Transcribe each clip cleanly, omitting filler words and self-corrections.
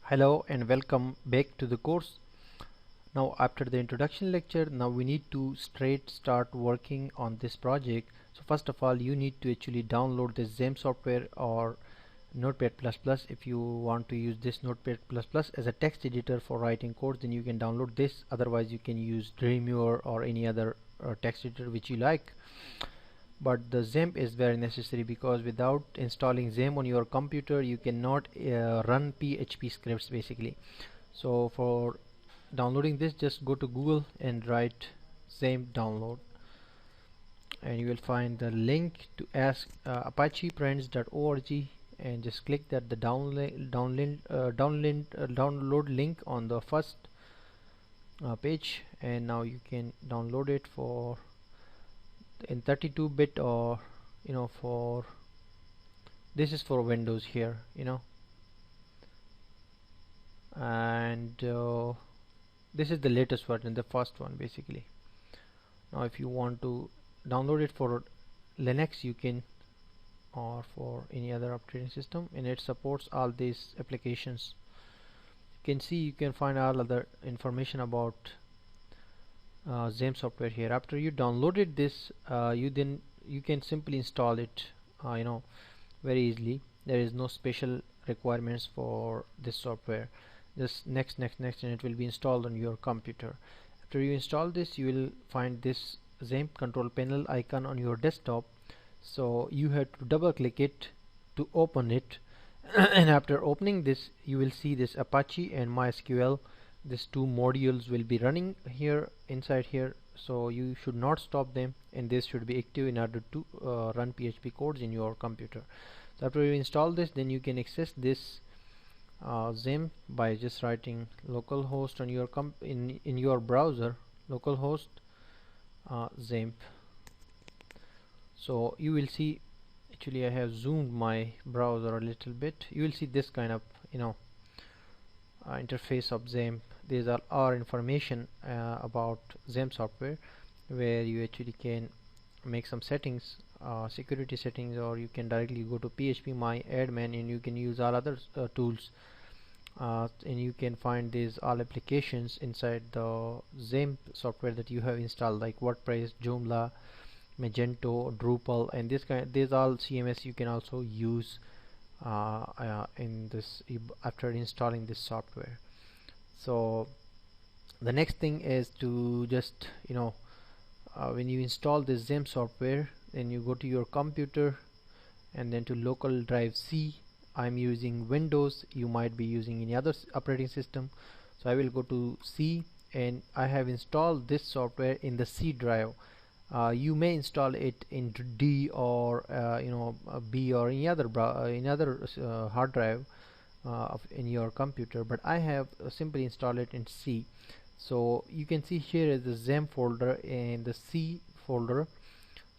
Hello and welcome back to the course. Now after the introduction lecture, now we need to straight start working on this project. So first of all, you need to actually download this XAMPP software or Notepad++. If you want to use this Notepad++ as a text editor for writing code, then you can download this. Otherwise you can use Dreamweaver or any other text editor which you like. But the XAMPP is very necessary because without installing XAMPP on your computer you cannot run PHP scripts basically. So for downloading this, just go to Google and write XAMPP download, and you will find the link to ask apacheprends.org, and just click that the download link on the first page, and now you can download it for in 32-bit, or for this is for Windows here, and this is the latest version, the first one basically. Now if you want to download it for Linux, you can, or for any other operating system, and it supports all these applications. You can see, you can find all other information about XAMPP software here. After you downloaded this, you can simply install it very easily. There is no special requirements for this software. Just next, and it will be installed on your computer. After you install this, you will find this XAMPP control panel icon on your desktop, so you have to double click it to open it. And after opening this, you will see this Apache and MySQL. These two modules will be running here inside here, so you should not stop them, and this should be active in order to run PHP codes in your computer. So after you install this, then you can access this XAMPP by just writing localhost on your in your browser, localhost XAMPP. So you will see, actually I have zoomed my browser a little bit. You will see this kind of interface of XAMPP. These are our information about XAMPP software, where you actually can make some settings, security settings, or you can directly go to phpMyAdmin and you can use all other tools, and you can find these all applications inside the XAMPP software that you have installed, like WordPress, Joomla, Magento, Drupal, and these all CMS you can also use in this after installing this software. So the next thing is to just when you install this XAMPP software, then you go to your computer and then to local drive C. I'm using Windows, you might be using any other operating system, so I will go to C, and I have installed this software in the C drive. You may install it in D or B or any other hard drive in your computer, but I have simply installed it in C. So you can see here is the XAMPP folder and the C folder.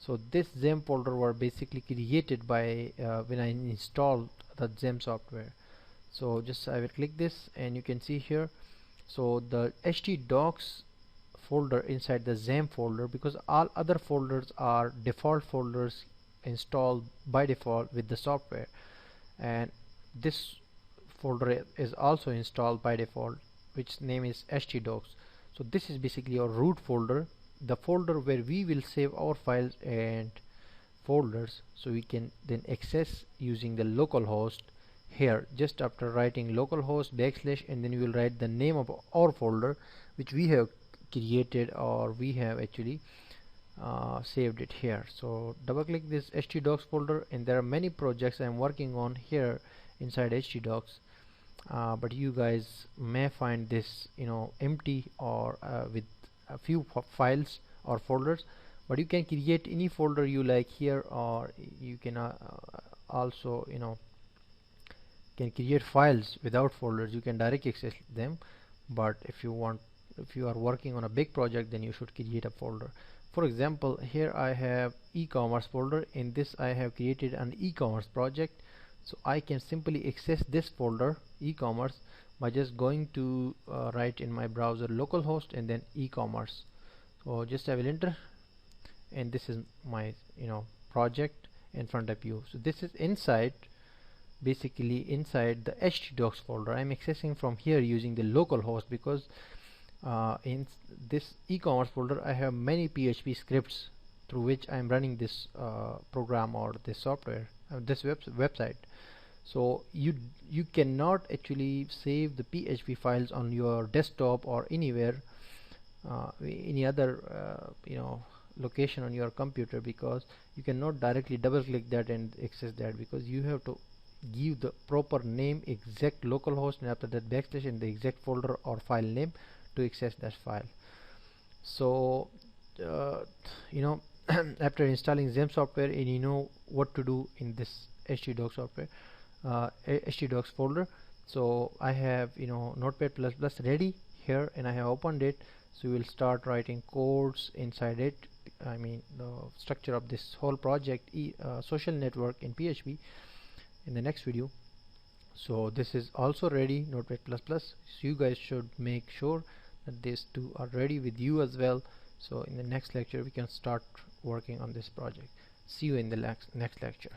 So this XAMPP folder were basically created by when I installed the XAMPP software. So just I will click this, and you can see here, so the htdocs folder inside the XAMPP folder, because all other folders are default folders installed by default with the software, and this folder is also installed by default, which name is htdocs. So this is basically your root folder, the folder where we will save our files and folders, so we can then access using the localhost here. Just after writing localhost / and then you will write the name of our folder which we have created, or we have actually saved it here. So double click this htdocs folder, and there are many projects I'm working on here inside htdocs, but you guys may find this empty or with a few files or folders, but you can create any folder you like here, or you can also can create files without folders. You can directly access them, but if you are working on a big project, then you should create a folder. For example, here I have e-commerce folder. In this I have created an e-commerce project, so I can simply access this folder e-commerce by just going to write in my browser localhost and then e-commerce. So just I will enter, and this is my project in front of you. So this is inside basically inside the htdocs folder. I'm accessing from here using the local host, because in this e-commerce folder I have many PHP scripts through which I'm running this program or this software, this website. So you cannot actually save the PHP files on your desktop or anywhere, any other location on your computer, because you cannot directly double click that and access that, because you have to give the proper name, exact localhost, and after that backslash and the exact folder or file name to access that file. So after installing XAMPP software and you know what to do in this htdocs software, htdocs folder. So I have Notepad++ ready here, and I have opened it. So we'll start writing codes inside it. I mean the structure of this whole project, social network in PHP, in the next video. So this is also ready, Notepad++. So you guys should make sure that these two are ready with you as well. So in the next lecture we can start working on this project. See you in the next lecture.